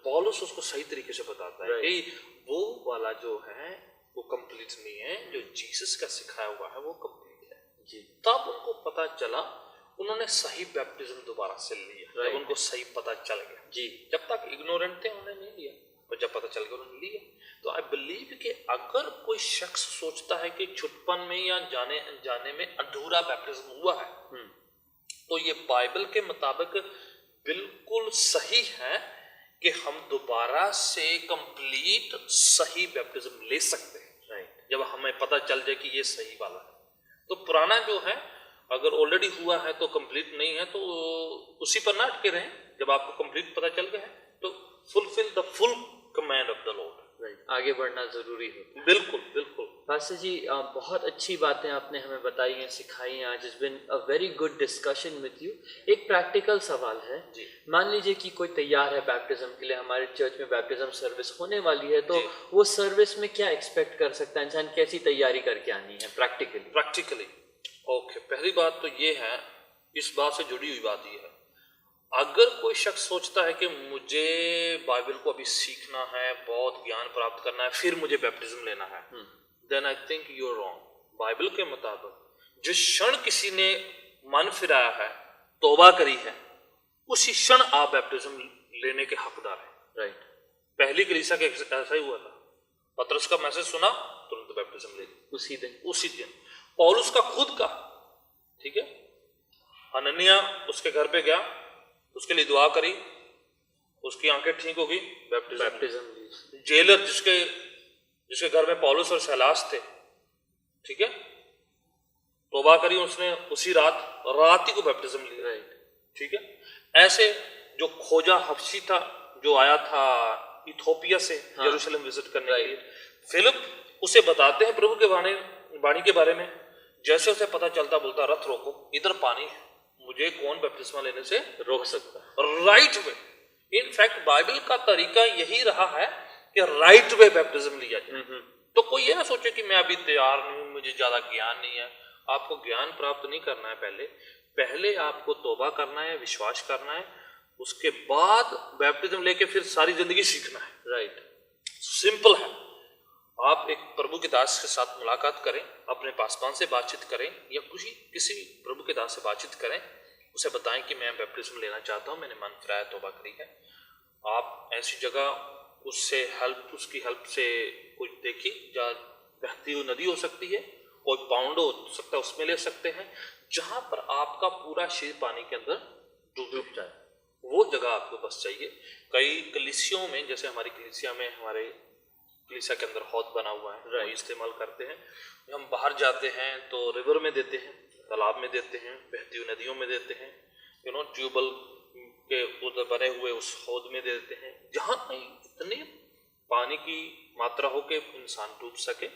पौलुस उसको सही तरीके से बताता है कि वो वाला जो है वो कंप्लीट नहीं है, जो जीसस का सिखाया हुआ है वो कंप्लीट है जी। तब उनको पता चला, उन्होंने सही बैप्टिज्म दोबारा से लिया, जब उनको सही पता चल गया जी। जब तक इग्नोरेंट थे उन्होंने नहीं लिया, और जब पता चल गया उन्होंने लिया। तो आई बिलीव कि अगर कोई शख्स सोचता है कि छुटपन में या जाने अनजाने में अधूरा बैप्टिज्म हुआ है, तो ये बाइबल के मुताबिक बिल्कुल सही है कि हम दोबारा से कंप्लीट सही बैप्टिज्म ले सकते हैं, जब हमें पता चल जाए कि ये सही वाला है। तो पुराना जो है अगर ऑलरेडी हुआ है तो कंप्लीट नहीं है, तो उसी पर ना अटके रहें। जब आपको कंप्लीट पता चल गया है तो fulfil the full command of the Lord. आगे बढ़ना जरूरी है। बिल्कुल बिल्कुल। पास्टर जी, बहुत अच्छी बातें आपने हमें बताई हैं, सिखाई हैं। आज it's been a very good discussion with you. एक प्रैक्टिकल सवाल है जी। मान लीजिए कि कोई तैयार है बैप्टिज्म के लिए, हमारे चर्च में बैप्टिज्म सर्विस होने वाली है, तो वो सर्विस में क्या एक्सपेक्ट कर सकता है इंसान? कैसी तैयारी करके आनी है प्रैक्टिकली? ओके, पहली बात तो ये है, इस बात से जुड़ी हुई बात ये है, अगर कोई शख्स सोचता है कि मुझे बाइबल को अभी सीखना है, बहुत ज्ञान प्राप्त करना है, फिर मुझे बैप्टिज्म लेना है, then I think you are wrong. Bible के मुताबिक जिस क्षण किसी ने मन फिराया है, तौबा करी है, उसी क्षण आप बैप्टिज्म लेने के हकदार हैं। राइट। पहली कलीसिया के ऐसा ही हुआ था, पतरस का मैसेज सुना, तुरंत बैप्टिज्म ले ली उसी दिन। पौलुस का खुद का, ठीक है, हनन्याह उसके घर पे गया, उसके लिए दुआ करी, उसकी आंखें ठीक होगी, बैप्टिज्म। बैप्टिज्म। जेलर जिसके घर में पौलुस और सैलास थे, ठीक है, तौबा करी उसने, उसी रात ही को बैप्टिज्म लिया, राइट। ठीक है। ऐसे जो खोजा हबशी था, जो आया था इथोपिया से यरूशलेम विजिट करने के लिए, फिलिप उसे बताते हैं प्रभु के वाणी के बारे में। जैसे उसे पता चलता बोलता रथ रोको, इधर पानी है, मुझे कौन बपतिस्मा लेने से रोक सकता है? Right way. इनफैक्ट बाइबल का तरीका यही रहा है कि राइट वे बैप्टिज्म लिया जाए। तो कोई ये ना सोचे कि मैं अभी तैयार नहीं हूं, मुझे ज्यादा ज्ञान नहीं है। आपको ज्ञान प्राप्त नहीं करना है, पहले आपको तौबा करना है, विश्वास करना है, उसके बाद बैप्टिज्म लेके फिर सारी जिंदगी सीखना है। राइट, सिंपल है। आप एक प्रभु के दास के साथ मुलाकात करें, अपने पासवान से बातचीत करें, या किसी प्रभु के दास से बातचीत करें, उसे बताएं कि मैं बैप्टिज्म लेना चाहता हूं, मैंने मन फिराया, तौबा करी है। आप ऐसी जगह उसकी हेल्प से कुछ देखिए, जहाँ बहती हुई नदी हो सकती है, कोई पाउंड हो सकता है, उसमें ले सकते हैं, जहां पर आपका पूरा शरीर पानी के अंदर डूब जाए, वो जगह आपको बस चाहिए। कई कलीसियों में, जैसे हमारी कलीसिया में, हमारे कलीसिया के अंदर हौद बना हुआ है, वो इस्तेमाल करते हैं। हम बाहर जाते हैं तो रिवर में देते हैं, तालाब में देते हैं, बहती हुई नदियों में देते हैं, ट्यूबवेल के उधर बने हुए उस हौद में देते हैं, जहां इतनी पानी की मात्रा हो कि इंसान डूब सके।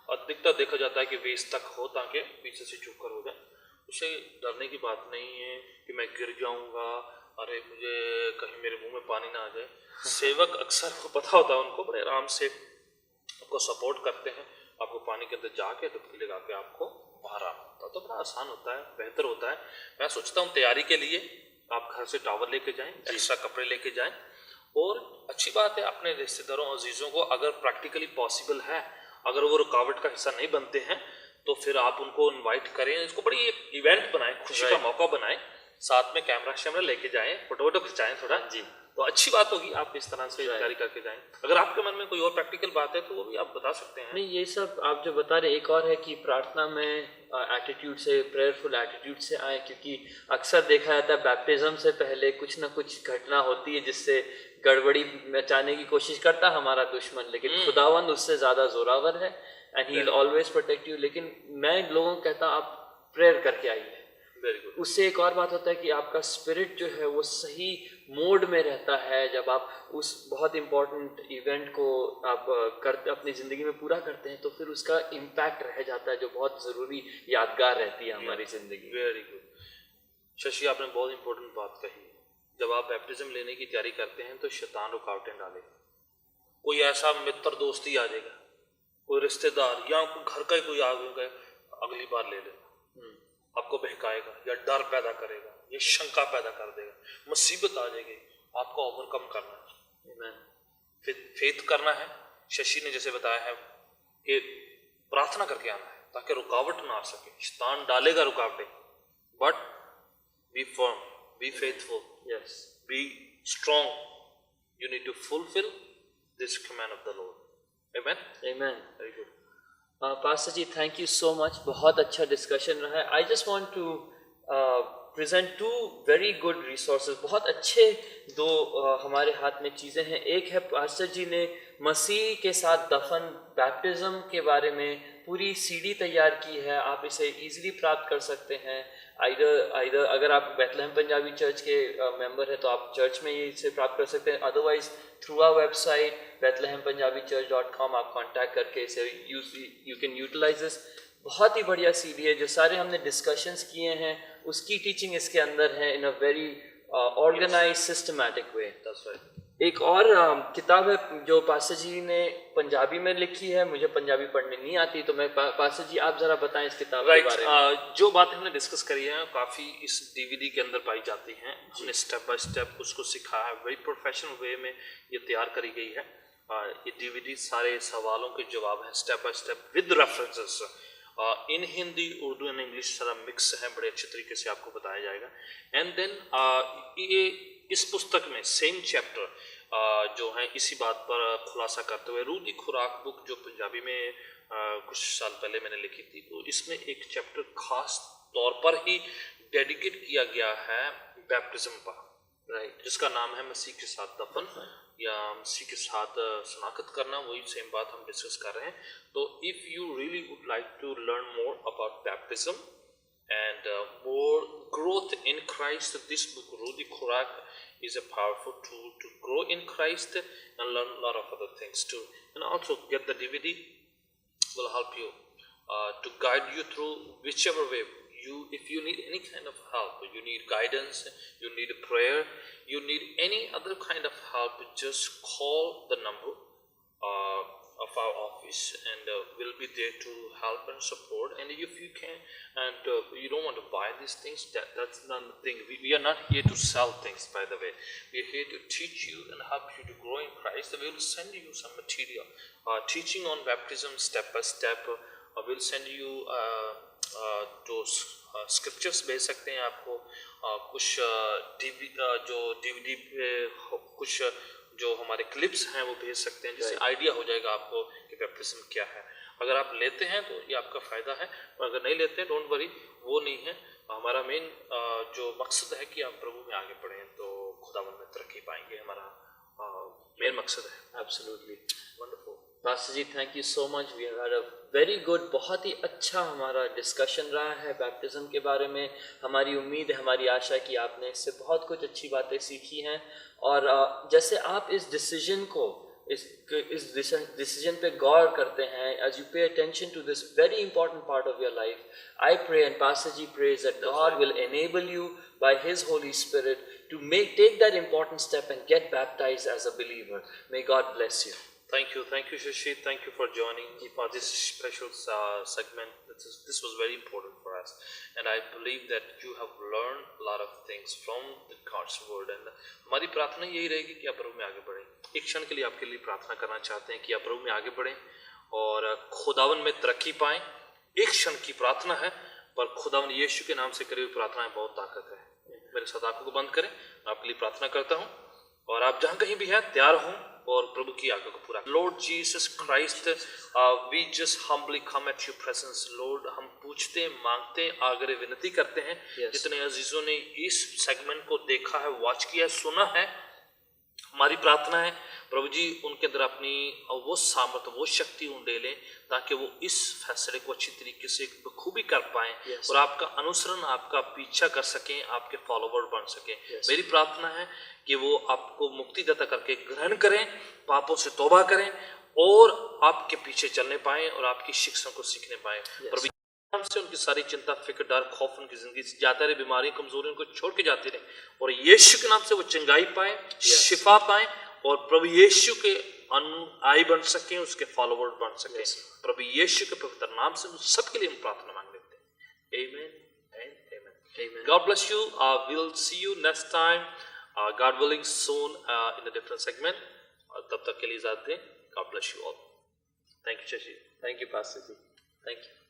अधिकतर देखा जाता है कि वेस्ट तक हो, ताकि पीछे से चूकर हो जाए। उसे डरने की बात नहीं है कि मैं गिर जाऊंगा, अरे मुझे कहीं मेरे मुंह में पानी ना आ जाए। सेवक अक्सर को पता होता है, उनको बड़े आराम से आपको सपोर्ट करते हैं, आपको पानी के अंदर जाके डुबकी लगा के आपको बाहर आना होता है। तो बड़ा आसान होता है, बेहतर होता है। मैं सोचता हूँ तैयारी के लिए आप घर से टावल लेके जाएं, एक्स्ट्रा कपड़े लेके जाएं, और अच्छी बात है अपने रिश्तेदारों अजीजों को, अगर प्रैक्टिकली पॉसिबल है, अगर वो रुकावट का हिस्सा नहीं बनते हैं, तो फिर आप उनको इनवाइट करें, इसको बड़ी एक इवेंट बनाएं, खुशी का मौका बनाएं, साथ में कैमरा शैमरा लेके जाएं, फोटो खिंचाएं थोड़ा जी, तो अच्छी बात होगी। आप इस तरह से तैयारी करके जाएं। अगर आपके मन में कोई और प्रैक्टिकल बात है तो वो भी आप बता सकते हैं। नहीं, ये सब आप जो बता रहे, एक और है कि प्रार्थना में एटीट्यूड से, प्रेयरफुल एटीट्यूड से आए, क्योंकि अक्सर देखा जाता है बैप्टिज्म से पहले कुछ ना कुछ घटना होती है जिससे गड़बड़ी मचाने की कोशिश करता है हमारा दुश्मन, लेकिन खुदावंद उससे ज़्यादा जोरावर है, and he will always protect you. लेकिन मैं लोगों को कहता आप प्रेयर करके आइए। Very good. उससे एक और बात होता है कि आपका स्पिरिट जो है वो सही मोड में रहता है। जब आप उस बहुत इम्पोर्टेंट इवेंट को आप अपनी ज़िंदगी में पूरा करते हैं, तो फिर उसका इम्पैक्ट रह जाता है, जो बहुत ज़रूरी यादगार रहती है हमारी ज़िंदगी। वेरी गुड शशि, आपने बहुत इंपॉर्टेंट बात कही। जब आप बैप्टिज्म लेने की तैयारी करते हैं तो शैतान रुकावटें डालेगा। कोई ऐसा मित्र दोस्त ही आ जाएगा, कोई रिश्तेदार, या घर का ही कोई आ गया, अगली बार ले लेना, आपको बहकाएगा या डर पैदा करेगा या शंका पैदा कर देगा, मुसीबत आ जाएगी। आपको ओवरकम करना है, फेथ करना है। शशि ने जैसे बताया है कि प्रार्थना करके आना है ताकि रुकावट ना आ सके। शैतान डालेगा रुकावटें, but be firm, be faithful, yes, be strong. You need to fulfil this command of the Lord. Amen, amen. Very good. Pastor ji, thank you so much, बहुत अच्छा डिस्कशन रहा है। I just want to present to very good resources. बहुत अच्छे दो हमारे हाथ में चीज़ें हैं। एक है, पास्टर जी ने मसीह के साथ दफन बैप्टिज्म के बारे में पूरी सीडी तैयार की है, आप इसे इजीली प्राप्त कर सकते हैं। आइदर अगर आप बेथलेहम पंजाबी चर्च के मेंबर हैं तो आप चर्च में ही इसे प्राप्त कर सकते हैं, otherwise through our website bethlehempunjabichurch.com आप कांटेक्ट करके इसे यू कैन यूटिलाइज दिस। बहुत ही बढ़िया सीडी है, जो सारे हमने डिस्कशंस किए हैं उसकी टीचिंग इसके अंदर है, in a very organise systematic way. एक और किताब है जो पास्टर जी ने पंजाबी में लिखी है, मुझे पंजाबी पढ़ने नहीं आती, तो मैं पास्टर जी आप जरा बताएं इस किताब के बारे में। जो बातें हमने डिस्कस करी है काफ़ी इस डीवीडी के अंदर पाई जाती हैं। हमने स्टेप बाय स्टेप उसको सिखाया है, वेरी प्रोफेशनल वे में ये तैयार करी गई है। ये डीवीडी सारे सवालों के जवाब हैं step by step with references, in Hindi, Urdu and English सारा मिक्स है, बड़े अच्छे तरीके से आपको बताया जाएगा। एंड देन ये इस पुस्तक में सेम चैप्टर जो है इसी बात पर खुलासा करते हुए, रूह दी खुराक बुक जो पंजाबी में कुछ साल पहले मैंने लिखी थी, तो इसमें एक चैप्टर खास तौर पर ही डेडिकेट किया गया है बैप्टिज्म पर। राइट, जिसका नाम है मसीह के साथ दफन या मसीह के साथ शनाख्त करना, वही सेम बात हम डिस्कस कर रहे हैं। तो if you really would like to learn more about baptism and more growth in Christ, this book Rudy Kurak is a powerful tool to grow in Christ and learn a lot of other things too. And also get the DVD, will help you to guide you through whichever way you, if you need any kind of help, you need guidance, you need prayer, you need any other kind of help, just call the number of our office, and we'll be there to help and support. And if you can, and you don't want to buy these things, that's not the thing. We are not here to sell things, by the way. We are here to teach you and help you to grow in Christ. We will send you some material, teaching on baptism step by step. We'll send you those scriptures भेज सकते हैं आपको, कुछ जो DVD पे कुछ जो हमारे क्लिप्स हैं वो भेज सकते हैं, जिससे आइडिया हो जाएगा आपको कि बैप्टिज्म क्या है। अगर आप लेते हैं तो ये आपका फ़ायदा है, और अगर नहीं लेते हैं डोंट वरी, वो नहीं है। हमारा मेन जो मकसद है कि आप प्रभु में आगे बढ़ें, तो खुदावन में तरक्की पाएंगे, हमारा मेन मकसद है। Absolutely wonderful. Pastor ji, thank you so much. We have had a very good, बहुत ही अच्छा हमारा डिस्कशन रहा है बैप्टिज्म के बारे में। हमारी उम्मीद है, हमारी आशा है कि आपने इससे बहुत कुछ अच्छी बातें सीखी हैं, और जैसे आप इस डिसीजन को, इस डिसीजन पे गौर करते हैं, as you pay attention to this very important part of your life, I pray and pastor ji praise that God will enable you by His Holy Spirit to take that important step and get baptized as a believer. May God bless you. Thank you, Shashi. Thank you for joining for this special segment. This was very important for us, and I believe that you have learned a lot of things from the God's word. And हमारी प्रार्थना यही रहेगी कि आप प्रभु में आगे बढ़ें। एक क्षण के लिए आपके लिए प्रार्थना करना चाहते हैं कि आप प्रभु में आगे बढ़ें और खुदावन में तरक्की पाएं। एक क्षण की प्रार्थना है, पर खुदावन यीशु के नाम से करी हुई प्रार्थनाएं बहुत ताकत है। मेरे साथ आंखों को बंद करें, मैं आपके लिए प्रार्थना करता हूं, और आप जहां कहीं भी हैं तैयार हों और प्रभु की आज्ञा को पूरा। Lord Jesus Christ, we just humbly come at your presence Lord. हम पूछते, मांगते, आग्रह विनती करते हैं, जितने अजीजों ने इस सेगमेंट को देखा है, वॉच किया है, सुना है, हमारी प्रार्थना है प्रभु जी उनके अंदर अपनी वो सामर्थ्य, वो शक्ति उंडे लें, ताकि वो इस फैसले को अच्छी तरीके से बखूबी कर पाएं, और आपका अनुसरण, आपका पीछा कर सकें, आपके फॉलोवर बन सकें। मेरी प्रार्थना है कि वो आपको मुक्तिदाता करके ग्रहण करें, पापों से तौबा करें और आपके पीछे चलने पाएं और आपकी शिक्षा को सीखने पाएं। प्रभु नाम से उनकी सारी चिंता, फिक्र, डर, खौफ उनकी जिंदगी से जाता रहे, बीमारी, कमजोरी उनको छोड़ के जाती रहे, और यीशु के नाम से वो चंगाई पाए, शिफा पाए, और प्रभु यीशु के अनुयायी बन सके, उसके फॉलोवर बन सके। प्रभु यीशु के पवित्र नाम से सबके लिए हम प्रार्थना मांग लेते हैं। आमीन एंड आमीन। God bless you. We'll see you next time, God willing, soon in a different segment. तब तक के लिए इजाजत दें। God bless you all. Thank you, Shashi. Thank you, Pastor ji. Thank you.